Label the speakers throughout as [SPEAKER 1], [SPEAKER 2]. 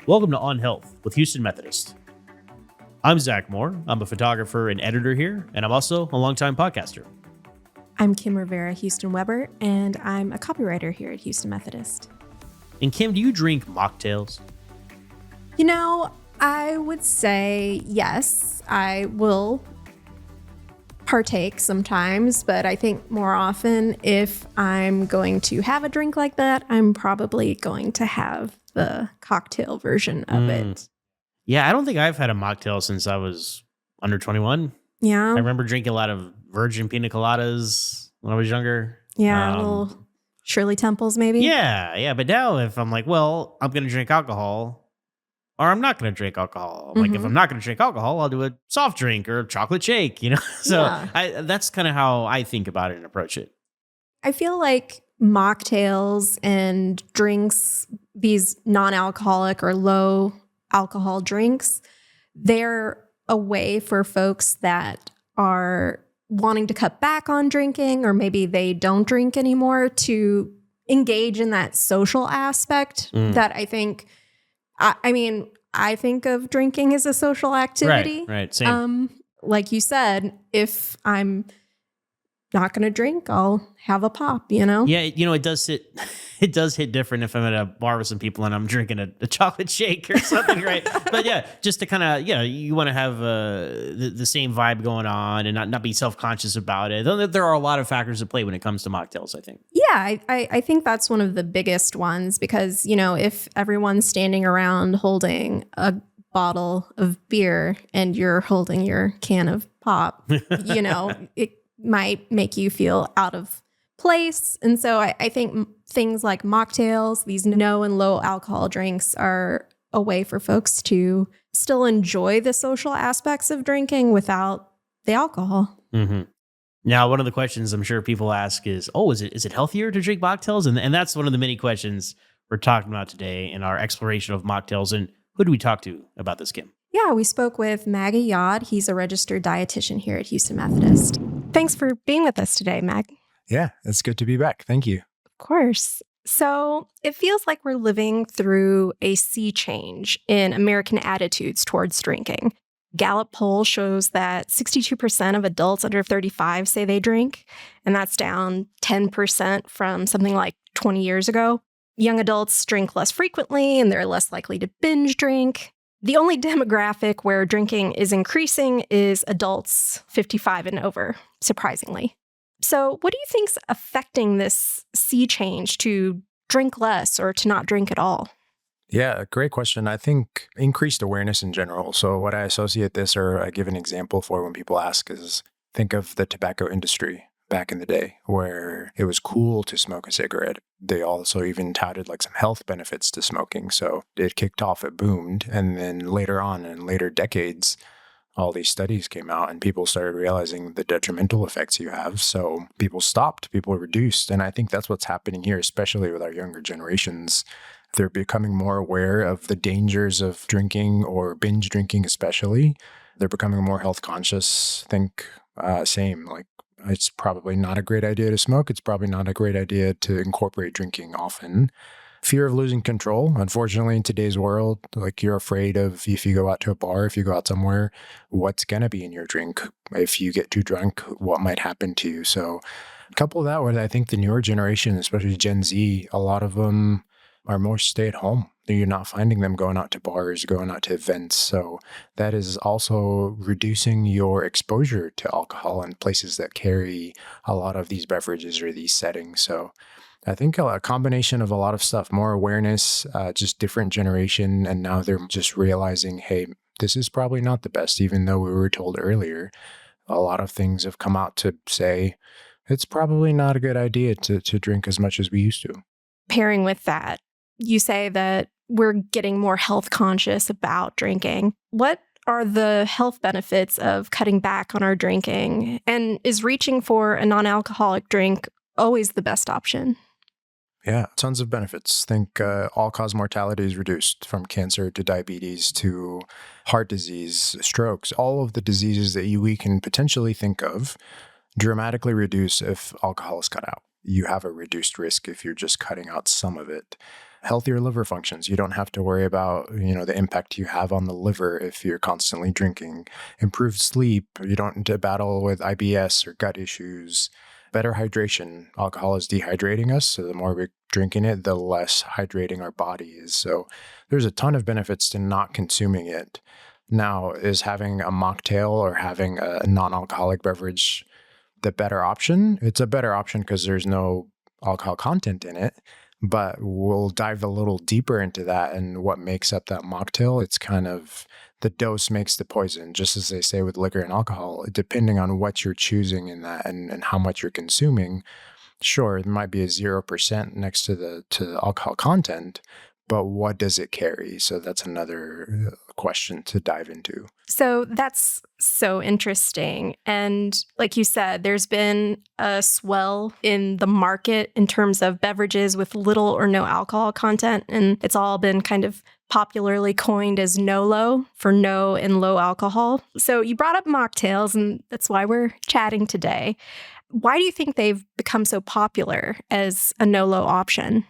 [SPEAKER 1] Welcome to On Health with Houston Methodist. I'm Zach Moore. I'm a photographer and editor here, and I'm also a longtime podcaster.
[SPEAKER 2] I'm Kim Rivera Houston Weber, and I'm a copywriter here at Houston Methodist.
[SPEAKER 1] And Kim, do you drink mocktails?
[SPEAKER 2] You know, I would say yes, I will partake sometimes, but I think more often if I'm going to have a drink like that, I'm probably going to have the cocktail version of it.
[SPEAKER 1] Yeah, I don't think I've had a mocktail since I was under 21.
[SPEAKER 2] Yeah.
[SPEAKER 1] I remember drinking a lot of virgin pina coladas when I was younger.
[SPEAKER 2] Yeah, little Shirley Temples maybe.
[SPEAKER 1] Yeah. But now if I'm like, well, I'm going to drink alcohol or I'm not going to drink alcohol. Like if I'm not going to drink alcohol, I'll do a soft drink or a chocolate shake, So that's kind of how I think about it and approach it.
[SPEAKER 2] I feel like mocktails and drinks, these non-alcoholic or low alcohol drinks, they're a way for folks that are wanting to cut back on drinking, or maybe they don't drink anymore, to engage in that social aspect that I think, I think of drinking as a social activity.
[SPEAKER 1] Right. Same.
[SPEAKER 2] Like you said, if I'm not going to drink, I'll have a pop, Yeah,
[SPEAKER 1] it does hit different if I'm at a bar with some people and I'm drinking a chocolate shake or something, right? But yeah, just to kind of, you want to have the same vibe going on and not be self-conscious about it. There are a lot of factors at play when it comes to mocktails, I think.
[SPEAKER 2] Yeah, I think that's one of the biggest ones because, if everyone's standing around holding a bottle of beer and you're holding your can of pop, it might make you feel out of place. And so I think things like mocktails, these no and low alcohol drinks, are a way for folks to still enjoy the social aspects of drinking without the alcohol.
[SPEAKER 1] Mm-hmm. Now, one of the questions I'm sure people ask is, is it healthier to drink mocktails? And that's one of the many questions we're talking about today in our exploration of mocktails. And who do we talk to about this, Kim?
[SPEAKER 2] Yeah, we spoke with Maggie Yod. He's a registered dietitian here at Houston Methodist. Thanks for being with us today, Mag.
[SPEAKER 3] Yeah, it's good to be back. Thank you.
[SPEAKER 2] Of course. So it feels like we're living through a sea change in American attitudes towards drinking. Gallup poll shows that 62% of adults under 35 say they drink, and that's down 10% from something like 20 years ago. Young adults drink less frequently, and they're less likely to binge drink. The only demographic where drinking is increasing is adults 55 and over, surprisingly. So what do you think's affecting this sea change to drink less or to not drink at all?
[SPEAKER 3] Yeah, great question. I think increased awareness in general. So what I associate this, or I give an example for when people ask, is think of the tobacco industry back in the day where it was cool to smoke a cigarette. They also even touted like some health benefits to smoking. So it kicked off, it boomed. And then later on in later decades, all these studies came out and people started realizing the detrimental effects you have. So people stopped, people reduced. And I think that's what's happening here, especially with our younger generations. They're becoming more aware of the dangers of drinking or binge drinking, especially. They're becoming more health conscious. Same, like it's probably not a great idea to smoke. It's probably not a great idea to incorporate drinking often. Fear of losing control. Unfortunately, in today's world, like you're afraid of if you go out to a bar, if you go out somewhere, what's going to be in your drink? If you get too drunk, what might happen to you? So couple that with, I think the newer generation, especially Gen Z, a lot of them are more stay at home. You're not finding them going out to bars, going out to events. So that is also reducing your exposure to alcohol in places that carry a lot of these beverages or these settings. So I think a combination of a lot of stuff, more awareness, just different generation. And now they're just realizing, hey, this is probably not the best, even though we were told earlier. A lot of things have come out to say it's probably not a good idea to drink as much as we used to.
[SPEAKER 2] Pairing with that, you say that we're getting more health conscious about drinking. What are the health benefits of cutting back on our drinking? And is reaching for a non-alcoholic drink always the best option?
[SPEAKER 3] Yeah, tons of benefits. Think all-cause mortality is reduced from cancer to diabetes to heart disease, strokes, all of the diseases that we can potentially think of dramatically reduce if alcohol is cut out. You have a reduced risk if you're just cutting out some of it. healthier liver functions. You don't have to worry about, the impact you have on the liver if you're constantly drinking. Improved sleep. You don't need to battle with IBS or gut issues. Better hydration. Alcohol is dehydrating us, so the more we're drinking it, the less hydrating our body is. So there's a ton of benefits to not consuming it. Now, is having a mocktail or having a non-alcoholic beverage the better option? It's a better option because there's no alcohol content in it, but we'll dive a little deeper into that and what makes up that mocktail. It's kind of the dose makes the poison, just as they say with liquor and alcohol, depending on what you're choosing in that and how much you're consuming. Sure, it might be a 0% next to the alcohol content, but what does it carry? So that's another question to dive into.
[SPEAKER 2] So that's so interesting. And like you said, there's been a swell in the market in terms of beverages with little or no alcohol content. And it's all been kind of popularly coined as NoLo, for no and low alcohol. So you brought up mocktails, and that's why we're chatting today. Why do you think they've become so popular as a NoLo option?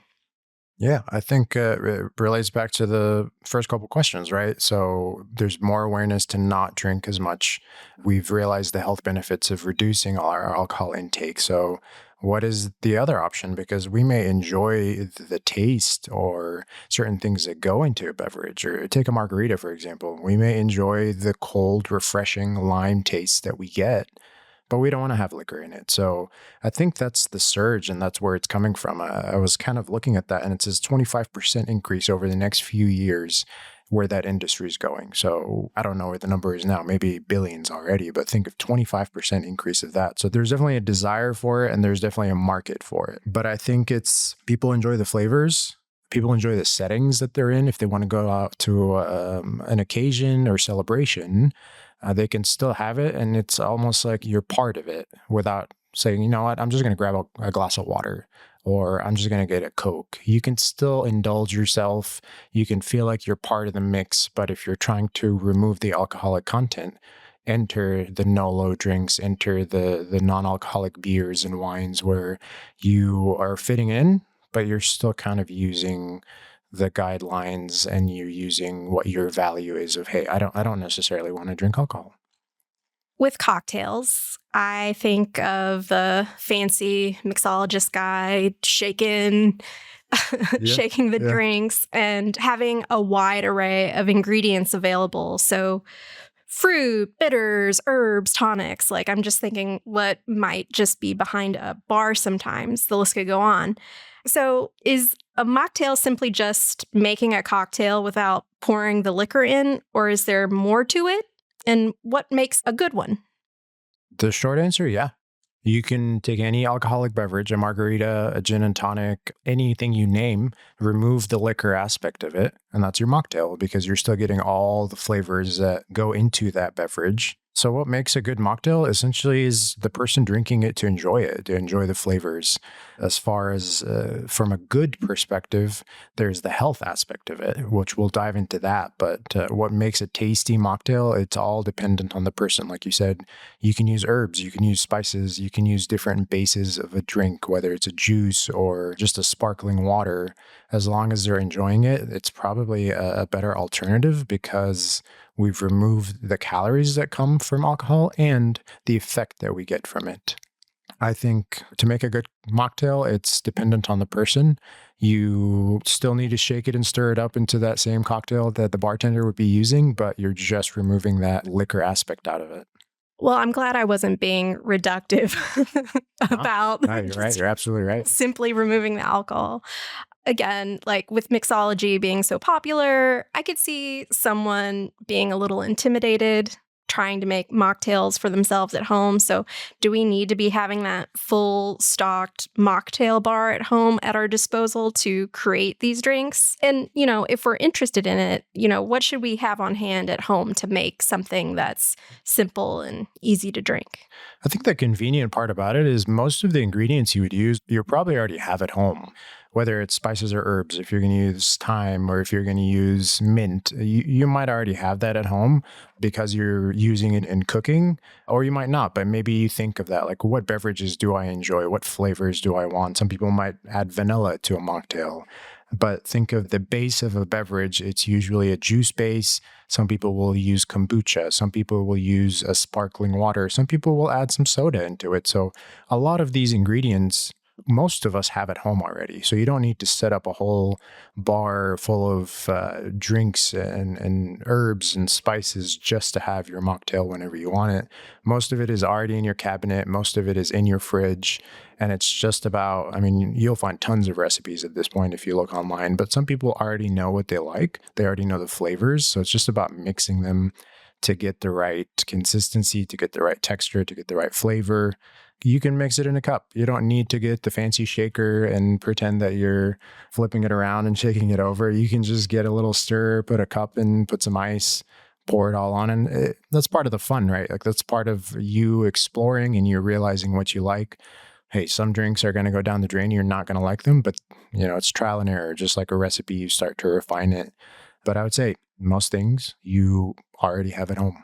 [SPEAKER 3] Yeah, I think it relates back to the first couple questions, right? So there's more awareness to not drink as much. We've realized the health benefits of reducing our alcohol intake. So what is the other option? Because we may enjoy the taste or certain things that go into a beverage. Or take a margarita, for example. We may enjoy the cold, refreshing lime taste that we get, but we don't want to have liquor in it. So I think that's the surge, and that's where it's coming from. I was kind of looking at that, and it says 25% increase over the next few years where that industry is going. So I don't know what the number is now, maybe billions already, but think of 25% increase of that. So there's definitely a desire for it, and there's definitely a market for it. But I think it's people enjoy the flavors. People enjoy the settings that they're in. If they want to go out to an occasion or celebration, they can still have it, and it's almost like you're part of it without saying, you know what, I'm just going to grab a glass of water, or I'm just going to get a Coke. You can still indulge yourself. You can feel like you're part of the mix, but if you're trying to remove the alcoholic content, enter the NoLo drinks, enter the non-alcoholic beers and wines where you are fitting in, but you're still kind of using the guidelines and you're using what your value is of, hey, I don't necessarily want to drink alcohol.
[SPEAKER 2] With cocktails, I think of the fancy mixologist guy shaking the drinks and having a wide array of ingredients available. So fruit, bitters, herbs, tonics. Like, I'm just thinking what might just be behind a bar sometimes. The list could go on. So is a mocktail simply just making a cocktail without pouring the liquor in, or is there more to it? And what makes a good one?
[SPEAKER 3] The short answer, yeah. You can take any alcoholic beverage, a margarita, a gin and tonic, anything you name, remove the liquor aspect of it, and that's your mocktail because you're still getting all the flavors that go into that beverage. So what makes a good mocktail essentially is the person drinking it to enjoy the flavors. As far as from a good perspective, there's the health aspect of it, which we'll dive into that. But what makes a tasty mocktail, it's all dependent on the person. Like you said, you can use herbs, you can use spices, you can use different bases of a drink, whether it's a juice or just a sparkling water. As long as they're enjoying it, it's probably a better alternative because we've removed the calories that come from alcohol and the effect that we get from it. I think to make a good mocktail, it's dependent on the person. You still need to shake it and stir it up into that same cocktail that the bartender would be using, but you're just removing that liquor aspect out of it.
[SPEAKER 2] Well, I'm glad I wasn't being reductive about
[SPEAKER 3] No, you're right. You're absolutely right.
[SPEAKER 2] simply removing the alcohol. Again, like with mixology being so popular, I could see someone being a little intimidated trying to make mocktails for themselves at home. So do we need to be having that full stocked mocktail bar at home at our disposal to create these drinks? And, if we're interested in it, what should we have on hand at home to make something that's simple and easy to drink?
[SPEAKER 3] I think the convenient part about it is most of the ingredients you would use, you probably already have at home. Whether it's spices or herbs, if you're going to use thyme or if you're going to use mint, you might already have that at home because you're using it in cooking, or you might not, but maybe you think of that, like what beverages do I enjoy? What flavors do I want? Some people might add vanilla to a mocktail. But think of the base of a beverage. It's usually a juice base. Some people will use kombucha. Some people will use a sparkling water. Some people will add some soda into it. So a lot of these ingredients, most of us have at home already. So you don't need to set up a whole bar full of drinks and herbs and spices just to have your mocktail whenever you want it. Most of it is already in your cabinet. Most of it is in your fridge. And it's just about, I mean, you'll find tons of recipes at this point if you look online, but some people already know what they like. They already know the flavors. So it's just about mixing them to get the right consistency, to get the right texture, to get the right flavor. You can mix it in a cup. You don't need to get the fancy shaker and pretend that you're flipping it around and shaking it over. You can just get a little stir, put a cup in, put some ice, pour it all on. And that's part of the fun, right? Like that's part of you exploring and you realizing what you like. Hey, some drinks are going to go down the drain. You're not going to like them, but it's trial and error. Just like a recipe, you start to refine it. But I would say most things you already have at home.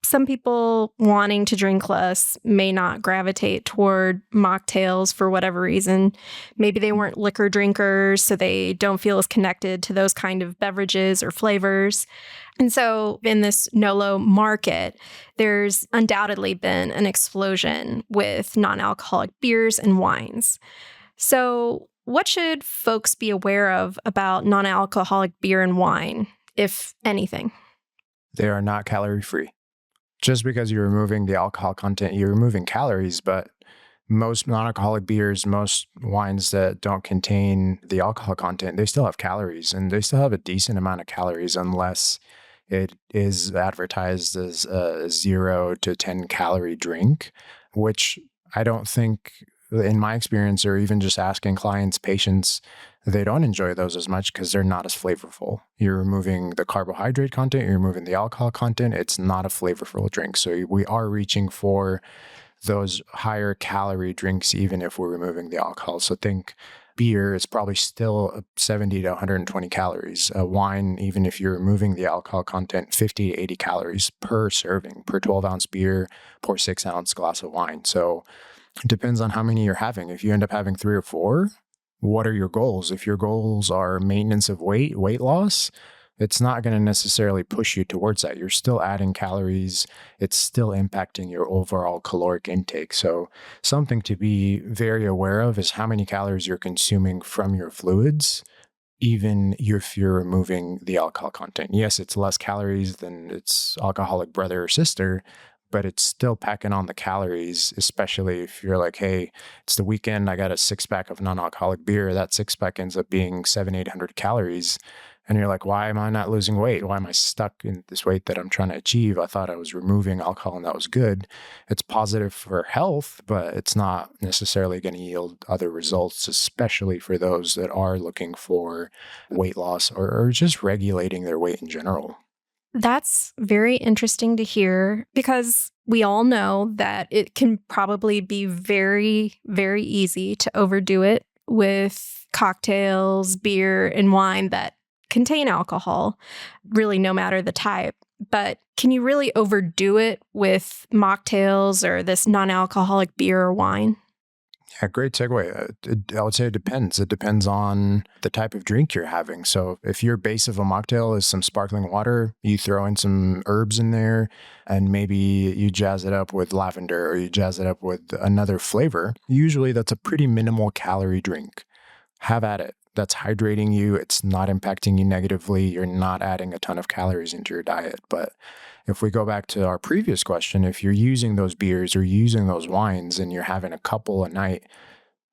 [SPEAKER 2] Some people wanting to drink less may not gravitate toward mocktails for whatever reason. Maybe they weren't liquor drinkers, so they don't feel as connected to those kind of beverages or flavors. And so in this NoLo market, there's undoubtedly been an explosion with non-alcoholic beers and wines. So what should folks be aware of about non-alcoholic beer and wine, if anything?
[SPEAKER 3] They are not calorie-free. Just because you're removing the alcohol content, you're removing calories, but most non-alcoholic beers, most wines that don't contain the alcohol content, they still have calories, and they still have a decent amount of calories unless it is advertised as a 0 to 10 calorie drink, which I don't think, in my experience, or even just asking clients, patients, they don't enjoy those as much because they're not as flavorful. You're removing the carbohydrate content, you're removing the alcohol content. It's not a flavorful drink. So we are reaching for those higher calorie drinks, even if we're removing the alcohol. So think beer is probably still 70 to 120 calories. Wine, even if you're removing the alcohol content, 50 to 80 calories per serving. Per 12-ounce beer, per 6-ounce glass of wine. So it depends on how many you're having. If you end up having 3 or 4, what are your goals? If your goals are maintenance of weight loss, it's not going to necessarily push you towards that. You're still adding calories. It's still impacting your overall caloric intake. So something to be very aware of is how many calories you're consuming from your fluids, even if you're removing the alcohol content. Yes, it's less calories than its alcoholic brother or sister, but it's still packing on the calories, especially if you're like, hey, it's the weekend, I got a 6-pack of non-alcoholic beer. That 6-pack ends up being 700-800 calories. And you're like, why am I not losing weight? Why am I stuck in this weight that I'm trying to achieve? I thought I was removing alcohol and that was good. It's positive for health, but it's not necessarily going to yield other results, especially for those that are looking for weight loss or just regulating their weight in general.
[SPEAKER 2] That's very interesting to hear because we all know that it can probably be very, very easy to overdo it with cocktails, beer, and wine that contain alcohol, really no matter the type. But can you really overdo it with mocktails or this non-alcoholic beer or wine?
[SPEAKER 3] Yeah, great segue. I would say it depends. It depends on the type of drink you're having. So if your base of a mocktail is some sparkling water, you throw in some herbs in there, and maybe you jazz it up with lavender or you jazz it up with another flavor. Usually that's a pretty minimal calorie drink. Have at it. That's hydrating you. It's not impacting you negatively. You're not adding a ton of calories into your diet. But if we go back to our previous question, if you're using those beers or using those wines and you're having a couple a night,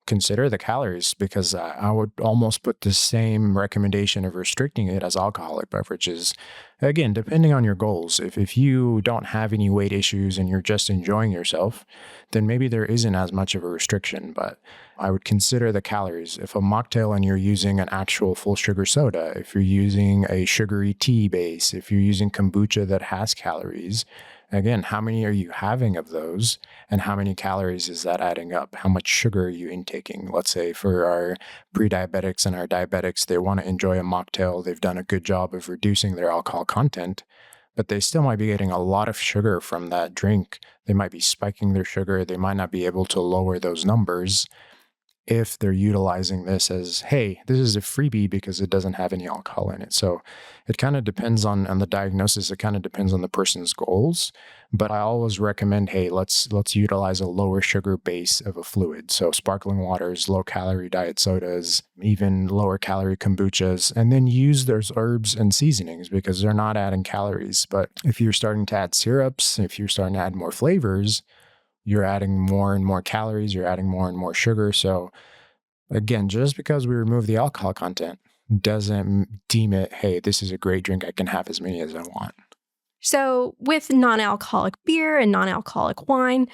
[SPEAKER 3] consider the calories, because I would almost put the same recommendation of restricting it as alcoholic beverages. Again, depending on your goals. If you don't have any weight issues and you're just enjoying yourself, then maybe there isn't as much of a restriction, but I would consider the calories. If a mocktail and you're using an actual full sugar soda, if you're using a sugary tea base, if you're using kombucha that has calories, again, how many are you having of those and how many calories is that adding up? How much sugar are you intaking? Let's say for our pre-diabetics and our diabetics, they want to enjoy a mocktail. They've done a good job of reducing their alcohol content, but they still might be getting a lot of sugar from that drink. They might be spiking their sugar. They might not be able to lower those numbers. if they're utilizing this as, hey, this is a freebie because it doesn't have any alcohol in it. So it kind of depends on the diagnosis. It kind of depends on the person's goals. But I always recommend, hey, let's utilize a lower sugar base of a fluid. So sparkling waters, low calorie diet sodas, even lower calorie kombuchas, and then use those herbs and seasonings because they're not adding calories. But if you're starting to add syrups, if you're starting to add more flavors, you're adding more and more calories, you're adding more and more sugar. So again, just because we remove the alcohol content doesn't deem it, hey, this is a great drink. I can have as many as I want.
[SPEAKER 2] So with non-alcoholic beer and non-alcoholic wine,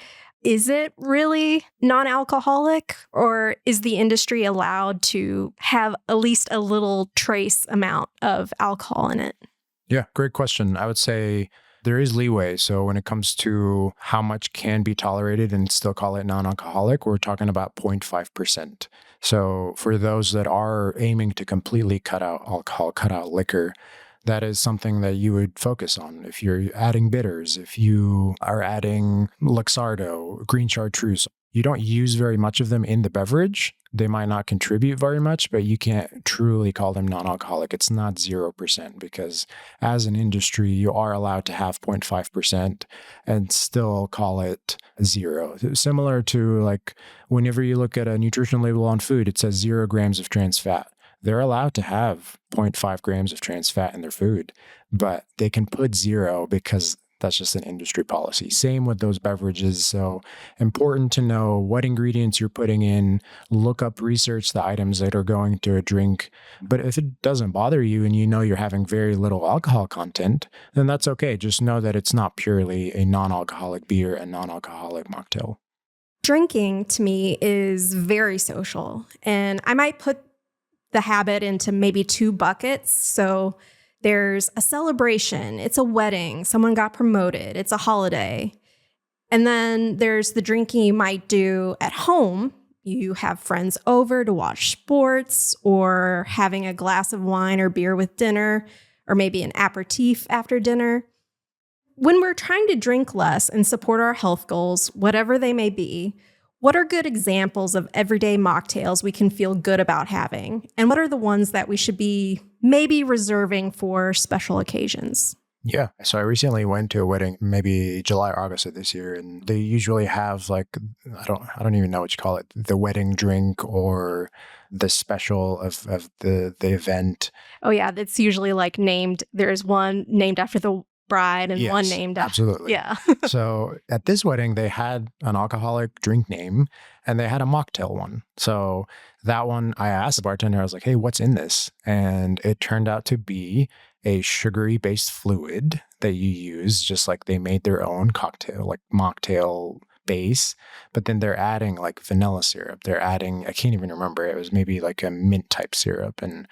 [SPEAKER 2] is it really non-alcoholic, or is the industry allowed to have at least a little trace amount of alcohol in it?
[SPEAKER 3] Yeah, great question. I would say there is leeway. So when it comes to how much can be tolerated and still call it non-alcoholic, we're talking about 0.5%. So for those that are aiming to completely cut out alcohol, cut out liquor, that is something that you would focus on. If you're adding bitters, if you are adding Luxardo, green chartreuse, you don't use very much of them in the beverage. They might not contribute very much, but you can't truly call them non-alcoholic. It's not 0% because as an industry, you are allowed to have 0.5% and still call it zero. Similar to like whenever you look at a nutrition label on food, it says 0 grams of trans fat. They're allowed to have 0.5 grams of trans fat in their food, but they can put 0 because that's just an industry policy. Same with those beverages. So important to know what ingredients you're putting in, look up, research the items that are going to a drink. But if it doesn't bother you and you know you're having very little alcohol content, then that's okay. Just know that it's not purely a non-alcoholic beer and non-alcoholic mocktail.
[SPEAKER 2] Drinking to me is very social, and I might put the habit into maybe 2 buckets. So there's a celebration, it's a wedding, someone got promoted, it's a holiday. And then there's the drinking you might do at home. You have friends over to watch sports, or having a glass of wine or beer with dinner, or maybe an aperitif after dinner. When we're trying to drink less and support our health goals, whatever they may be, what are good examples of everyday mocktails we can feel good about having? And what are the ones that we should be maybe reserving for special occasions?
[SPEAKER 3] Yeah. So I recently went to a wedding, maybe July or August of this year, and they usually have like, I don't even know what you call it, the wedding drink or the special of the event.
[SPEAKER 2] Oh yeah, that's usually like named. There's one named after the bride and
[SPEAKER 3] Yes,
[SPEAKER 2] one named after.
[SPEAKER 3] absolutely.
[SPEAKER 2] Yeah.
[SPEAKER 3] So at this wedding, they had an alcoholic drink name and they had a mocktail one. So that one, I asked the bartender, I was like, hey, what's in this? And it turned out to be a sugary based fluid that you use, just like they made their own cocktail, like mocktail base, but then they're adding like vanilla syrup. They're adding, I can't even remember, it was maybe like a mint type syrup. And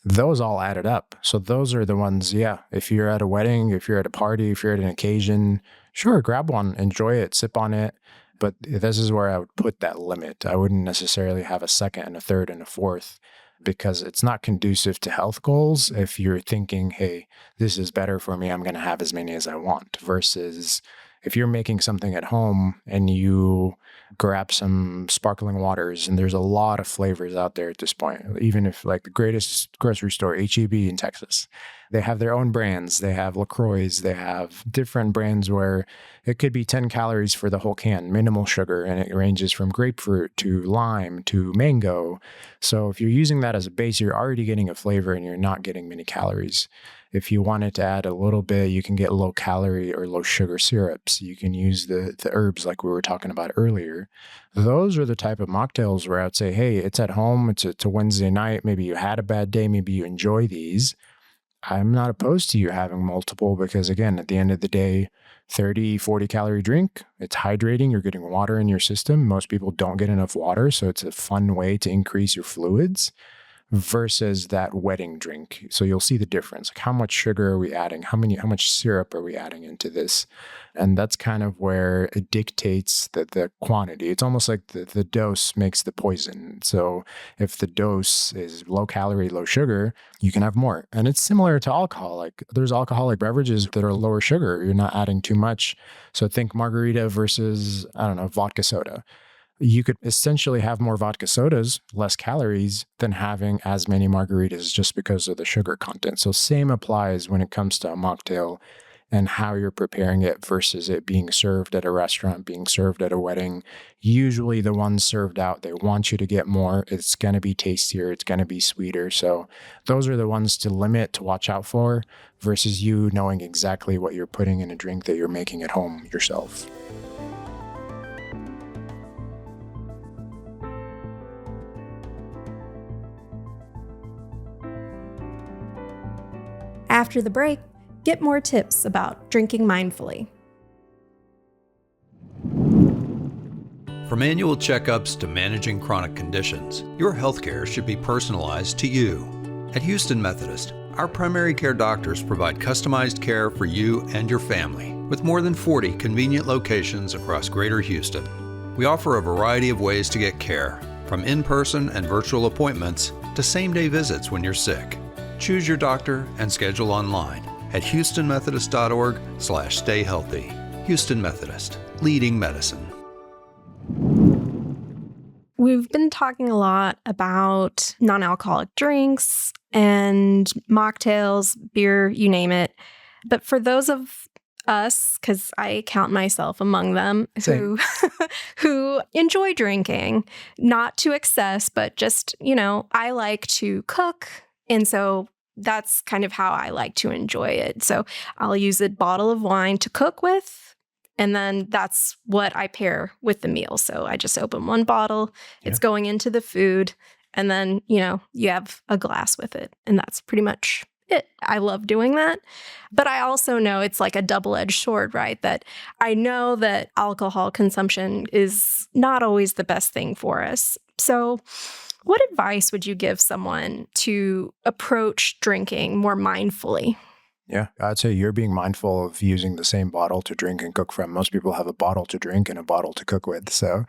[SPEAKER 3] those all added up. So those are the ones, yeah, if you're at a wedding, if you're at a party, if you're at an occasion, sure, grab one, enjoy it, sip on it. But this is where I would put that limit. I wouldn't necessarily have a second and a third and a fourth because it's not conducive to health goals if you're thinking, hey, this is better for me, I'm going to have as many as I want, versus if you're making something at home and you grab some sparkling waters, and there's a lot of flavors out there at this point, even if like the greatest grocery store, H-E-B in Texas, they have their own brands. They have LaCroix, they have different brands where it could be 10 calories for the whole can, minimal sugar, and it ranges from grapefruit to lime to mango. So if you're using that as a base, you're already getting a flavor and you're not getting many calories. If you wanted to add a little bit, you can get low calorie or low sugar syrups. You can use the herbs like we were talking about earlier. Those are the type of mocktails where I'd say, hey, it's at home, it's a Wednesday night, maybe you had a bad day, maybe you enjoy these. I'm not opposed to you having multiple because again, at the end of the day, 30, 40 calorie drink, it's hydrating, you're getting water in your system. Most people don't get enough water, so it's a fun way to increase your fluids. Versus that wedding drink. So you'll see the difference. Like how much sugar are we adding? How much syrup are we adding into this? And that's kind of where it dictates the quantity. It's almost like the dose makes the poison. So if the dose is low calorie, low sugar, you can have more. And it's similar to alcohol. Like there's alcoholic beverages that are lower sugar. You're not adding too much. So think margarita versus, I don't know, vodka soda. You could essentially have more vodka sodas, less calories, than having as many margaritas just because of the sugar content. So same applies when it comes to a mocktail and how you're preparing it versus it being served at a restaurant, being served at a wedding. Usually the ones served out, they want you to get more. It's going to be tastier. It's going to be sweeter. So those are the ones to limit, to watch out for, versus you knowing exactly what you're putting in a drink that you're making at home yourself.
[SPEAKER 2] After the break, get more tips about drinking mindfully.
[SPEAKER 4] From annual checkups to managing chronic conditions, your healthcare should be personalized to you. At Houston Methodist, our primary care doctors provide customized care for you and your family, with more than 40 convenient locations across Greater Houston. We offer a variety of ways to get care, from in-person and virtual appointments to same-day visits when you're sick. Choose your doctor and schedule online at houstonmethodist.org/stayhealthy. Houston Methodist, leading medicine.
[SPEAKER 2] We've been talking a lot about non-alcoholic drinks and mocktails, beer, you name it. But for those of us, because I count myself among them, who enjoy drinking, not to excess, but just, I like to cook. And so that's kind of how I like to enjoy it. So I'll use a bottle of wine to cook with, and then that's what I pair with the meal. So I just open one bottle, it's going into the food, and then, you have a glass with it. And that's pretty much it. I love doing that. But I also know it's like a double-edged sword, right? That I know that alcohol consumption is not always the best thing for us. So what advice would you give someone to approach drinking more mindfully?
[SPEAKER 3] Yeah, I'd say you're being mindful of using the same bottle to drink and cook from. Most people have a bottle to drink and a bottle to cook with. So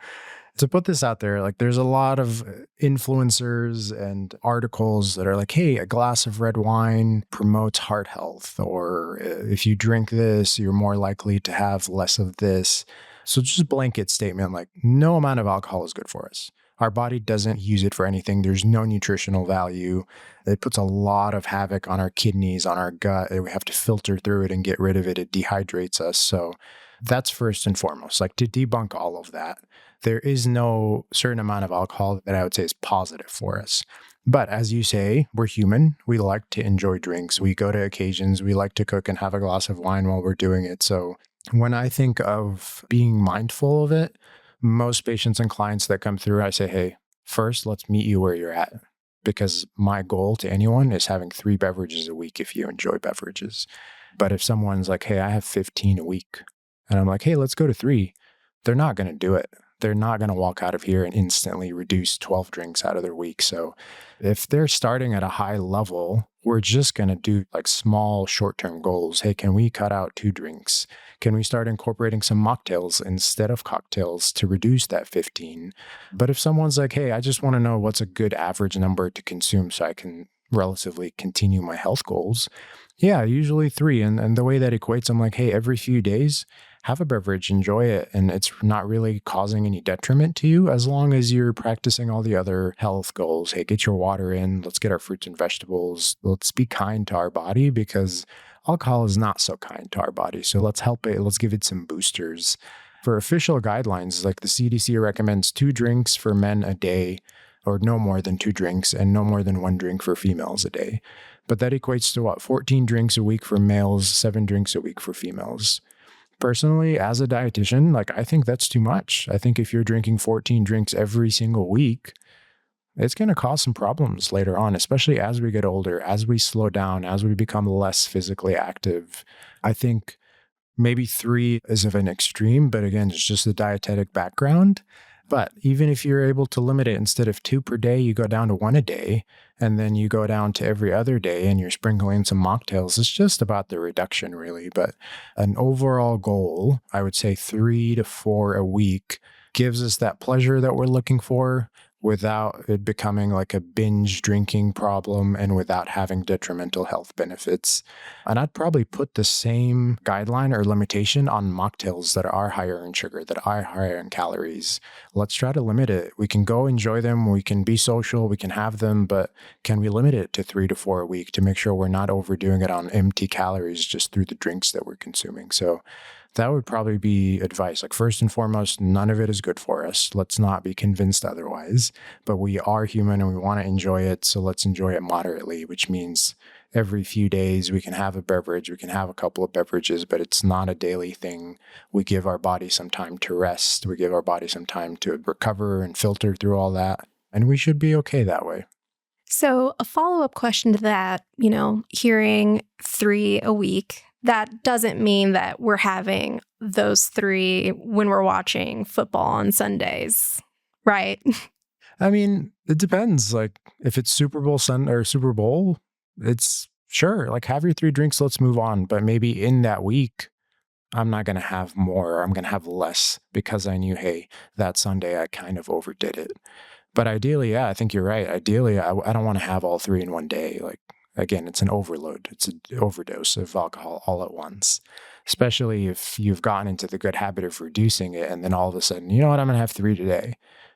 [SPEAKER 3] to put this out there, there's a lot of influencers and articles that are like, hey, a glass of red wine promotes heart health, or if you drink this, you're more likely to have less of this. So just a blanket statement, no amount of alcohol is good for us. Our body doesn't use it for anything. There's no nutritional value. It puts a lot of havoc on our kidneys, on our gut. We have to filter through it and get rid of it. It dehydrates us. So that's first and foremost, to debunk all of that. There is no certain amount of alcohol that I would say is positive for us. But as you say, we're human. We like to enjoy drinks. We go to occasions. We like to cook and have a glass of wine while we're doing it. So when I think of being mindful of it, most patients and clients that come through, I say, hey, first, let's meet you where you're at. Because my goal to anyone is having 3 beverages a week if you enjoy beverages. But if someone's like, hey, I have 15 a week, and I'm like, hey, let's go to 3, they're not going to do it. They're not going to walk out of here and instantly reduce 12 drinks out of their week. So if they're starting at a high level, we're just going to do small short-term goals. Hey, can we cut out 2 drinks? Can we start incorporating some mocktails instead of cocktails to reduce that 15? But if someone's like, hey, I just want to know what's a good average number to consume so I can relatively continue my health goals. Yeah, usually 3. And the way that equates, I'm like, hey, every few days, have a beverage, enjoy it. And it's not really causing any detriment to you as long as you're practicing all the other health goals. Hey, get your water in. Let's get our fruits and vegetables. Let's be kind to our body because alcohol is not so kind to our body. So let's help it. Let's give it some boosters. For official guidelines, the CDC recommends 2 drinks for men a day, or no more than 2 drinks, and no more than 1 drink for females a day. But that equates to 14 drinks a week for males, 7 drinks a week for females. Personally, as a dietitian, I think that's too much. I think if you're drinking 14 drinks every single week, it's going to cause some problems later on, especially as we get older, as we slow down, as we become less physically active. I think maybe 3 is of an extreme, but again, it's just the dietetic background. But even if you're able to limit it, instead of 2 per day, you go down to 1 a day, and then you go down to every other day and you're sprinkling some mocktails. It's just about the reduction, really. But an overall goal, I would say 3 to 4 a week, gives us that pleasure that we're looking for without it becoming like a binge drinking problem and without having detrimental health benefits. And I'd probably put the same guideline or limitation on mocktails that are higher in sugar, that are higher in calories. Let's try to limit it. We can go enjoy them. We can be social. We can have them, but can we limit it to 3 to 4 a week to make sure we're not overdoing it on empty calories just through the drinks that we're consuming? So that would probably be advice. Like, first and foremost, none of it is good for us. Let's not be convinced otherwise. But we are human and we want to enjoy it. So let's enjoy it moderately, which means every few days we can have a beverage, we can have a couple of beverages, but it's not a daily thing. We give our body some time to rest. We give our body some time to recover and filter through all that. And we should be okay that way.
[SPEAKER 2] So a follow-up question to that, hearing 3 a week, that doesn't mean that we're having those 3 when we're watching football on Sundays, right?
[SPEAKER 3] I mean, it depends. Like, if it's Super Bowl Sunday or Super Bowl, it's sure, like, have your 3 drinks, let's move on. But maybe in that week, I'm not going to have more. I'm going to have less because I knew, hey, that Sunday I kind of overdid it. But ideally, yeah, I think you're right. Ideally, I don't want to have all 3 in one day. Like, again, it's an overload. It's an overdose of alcohol all at once, especially if you've gotten into the good habit of reducing it. And then all of a sudden, you know what, I'm going to have 3 today.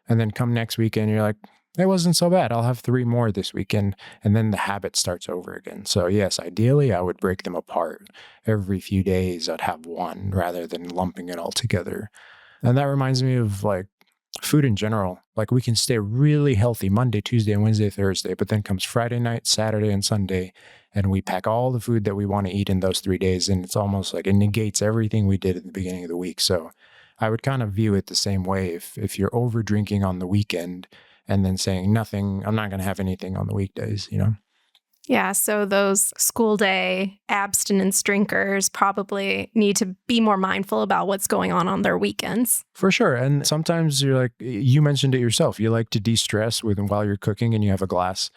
[SPEAKER 3] And then come next weekend, you're like, it wasn't so bad. I'll have 3 more this weekend. And then the habit starts over again. So yes, ideally, I would break them apart. Every few days, I'd have 1 rather than lumping it all together. And that reminds me of like food in general. Like, we can stay really healthy Monday, Tuesday, Wednesday, Thursday, but then comes Friday night, Saturday, and Sunday, and we pack all the food that we want to eat in those 3 days. And it's almost like it negates everything we did at the beginning of the week. So I would kind of view it the same way. If you're over drinking on the weekend and then saying nothing, I'm not going to have anything on the weekdays,
[SPEAKER 2] Yeah, so those school day abstinence drinkers probably need to be more mindful about what's going on their weekends.
[SPEAKER 3] For sure. And sometimes you're like, you mentioned it yourself, you like to de-stress while you're cooking and you have a glass.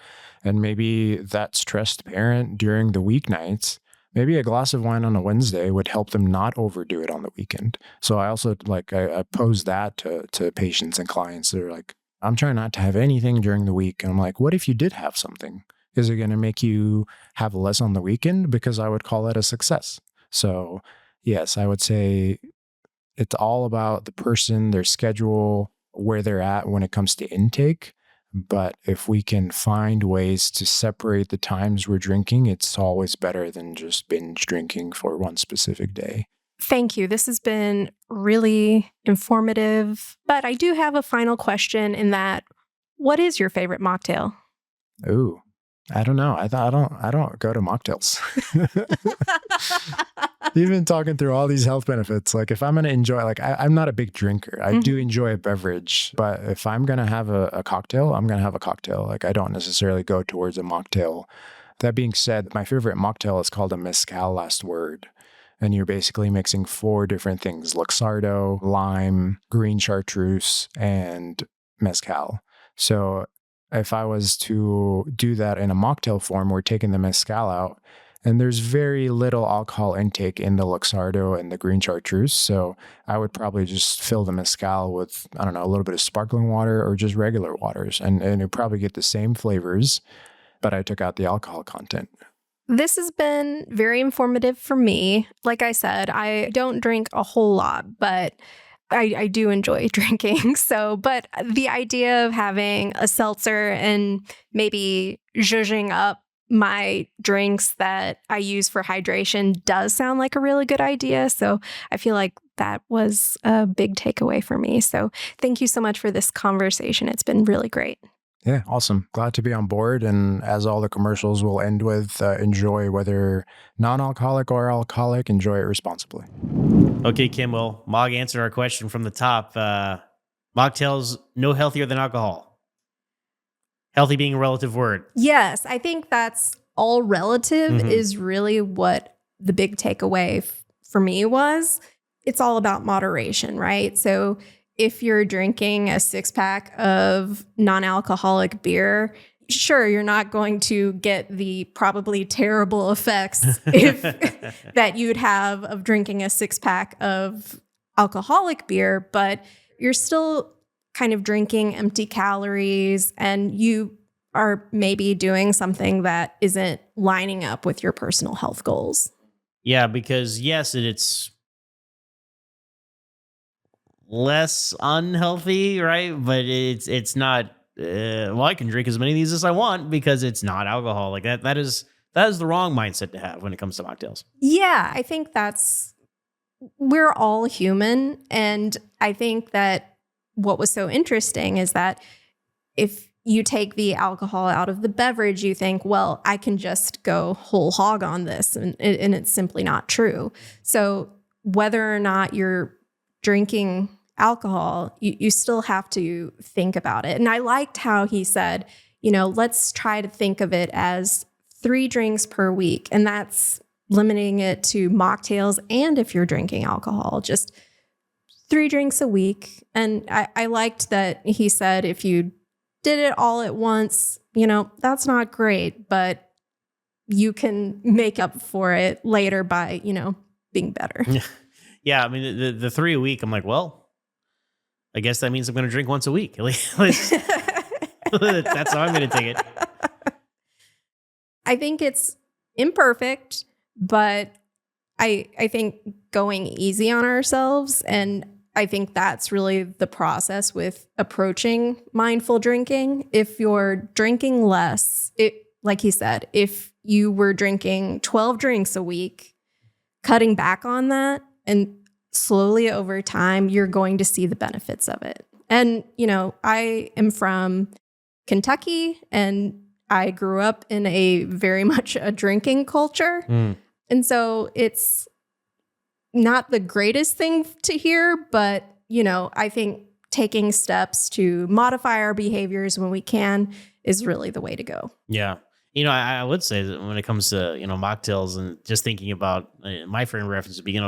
[SPEAKER 3] And maybe that stressed parent during the weeknights, maybe a glass of wine on a Wednesday would help them not overdo it on the weekend. So I also I pose that to patients and clients that are like, I'm trying not to have anything during the week. And I'm like, what if you did have something? Is it going to make you have less on the weekend? Because I would call that a success. So yes, I would say it's all about the person, their schedule, where they're at when it comes to intake. But if we can find ways to separate the times we're drinking, it's always better than just binge drinking for one specific day.
[SPEAKER 2] Thank you. This has been really informative. But I do have a final question in that, what is your favorite mocktail?
[SPEAKER 3] Ooh, I don't know. I don't go to Mocktails. Even talking through all these health benefits, like, if I'm going to enjoy, like, I'm not a big drinker. I do enjoy a beverage, but if I'm going to have a cocktail, I'm going to have a cocktail. Like, I don't necessarily go towards a mocktail. That being said, my favorite mocktail is called a mezcal last word. And you're basically mixing 4 different things: Luxardo, lime, green chartreuse, and mezcal. So if I was to do that in a mocktail form, we're taking the mezcal out, and there's very little alcohol intake in the Luxardo and the green chartreuse. So I would probably just fill the mezcal with, I don't know, a little bit of sparkling water or just regular waters. And you'd probably get the same flavors, but I took out the alcohol content.
[SPEAKER 2] This has been very informative for me. Like I said, I don't drink a whole lot, but I do enjoy drinking. But the idea of having a seltzer and maybe zhuzhing up my drinks that I use for hydration does sound like a really good idea. So I feel like that was a big takeaway for me. So thank you so much for this conversation. It's been really great.
[SPEAKER 3] Yeah, awesome. Glad to be on board. And as all the commercials will end with, enjoy, whether non-alcoholic or alcoholic, enjoy it responsibly.
[SPEAKER 1] Okay, Kim, well, Mog answered our question from the top. Mocktails, no healthier than alcohol. Healthy being a relative word.
[SPEAKER 2] Yes, I think that's all relative is really what the big takeaway for me was. It's all about moderation, right? So if you're drinking a 6-pack of non-alcoholic beer, sure, you're not going to get the probably terrible effects that you'd have of drinking a 6-pack of alcoholic beer, but you're still kind of drinking empty calories and you are maybe doing something that isn't lining up with your personal health goals.
[SPEAKER 1] Yeah, because yes, it's less unhealthy, right? But it's not. Well, I can drink as many of these as I want because it's not alcohol. Like that is the wrong mindset to have when it comes to mocktails.
[SPEAKER 2] Yeah, I think we're all human. And I think that what was so interesting is that if you take the alcohol out of the beverage, you think, well, I can just go whole hog on this. And it's simply not true. So whether or not you're drinking alcohol, you still have to think about it. And I liked how he said, let's try to think of it as 3 drinks per week. And that's limiting it to mocktails. And if you're drinking alcohol, just 3 drinks a week. And I liked that he said, if you did it all at once, that's not great, but you can make up for it later by, being better.
[SPEAKER 1] Yeah. I mean, the 3 a week, I'm like, well, I guess that means I'm going to drink once a week. At least that's how I'm going to take it.
[SPEAKER 2] I think it's imperfect, but I think going easy on ourselves, and I think that's really the process with approaching mindful drinking. If you're drinking less, like he said, if you were drinking 12 drinks a week, cutting back on that and slowly over time, you're going to see the benefits of it. And, I am from Kentucky and I grew up in a very much a drinking culture. And so it's not the greatest thing to hear, but, I think taking steps to modify our behaviors when we can is really the way to go.
[SPEAKER 1] Yeah. I would say that when it comes to, mocktails and just thinking about my frame of reference would be,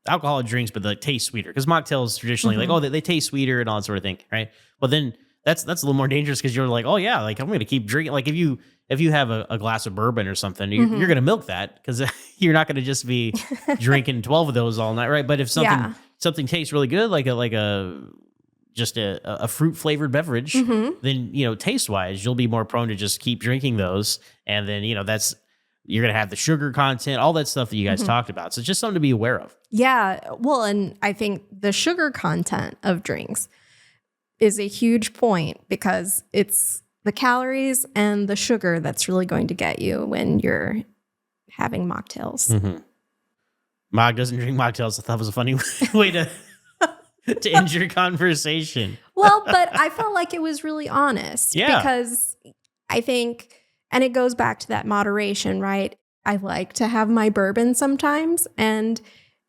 [SPEAKER 1] alcoholic drinks, but they taste sweeter because mocktails traditionally like, they taste sweeter and all that sort of thing. Right. Well, then that's a little more dangerous because you're like, oh yeah, like I'm going to keep drinking. Like if you have a glass of bourbon or something, you're going to milk that because you're not going to just be drinking 12 of those all night. Right. But if something tastes really good, like a fruit flavored beverage, then, taste wise, you'll be more prone to just keep drinking those. And then, you're going to have the sugar content, all that stuff that you guys talked about. So it's just something to be aware of.
[SPEAKER 2] Yeah. Well, and I think the sugar content of drinks is a huge point because it's the calories and the sugar that's really going to get you when you're having mocktails.
[SPEAKER 1] Mog doesn't drink mocktails. I thought it was a funny way to end your conversation.
[SPEAKER 2] Well, but I felt like it was really honest because I think, and it goes back to that moderation, right? I like to have my bourbon sometimes. And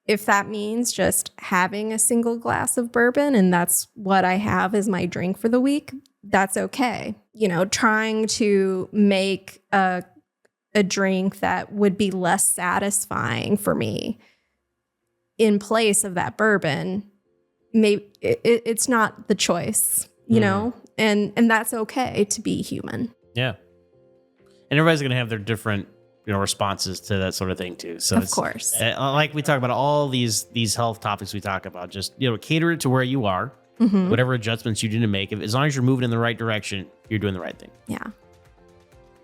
[SPEAKER 2] if that means just having a single glass of bourbon and that's what I have as my drink for the week, that's okay. Trying to make a drink that would be less satisfying for me in place of that bourbon, maybe it's not the choice, and that's okay to be human.
[SPEAKER 1] Yeah. And everybody's going to have their different, responses to that sort of thing too. So
[SPEAKER 2] of course,
[SPEAKER 1] like we talk about all these health topics we talk about, just, cater it to where you are, whatever adjustments you need to make. As long as you're moving in the right direction, you're doing the right thing.
[SPEAKER 2] Yeah.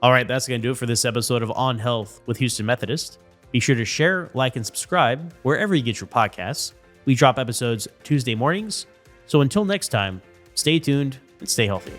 [SPEAKER 1] All right. That's going to do it for this episode of On Health with Houston Methodist. Be sure to share, like, and subscribe wherever you get your podcasts. We drop episodes Tuesday mornings. So until next time, stay tuned and stay healthy.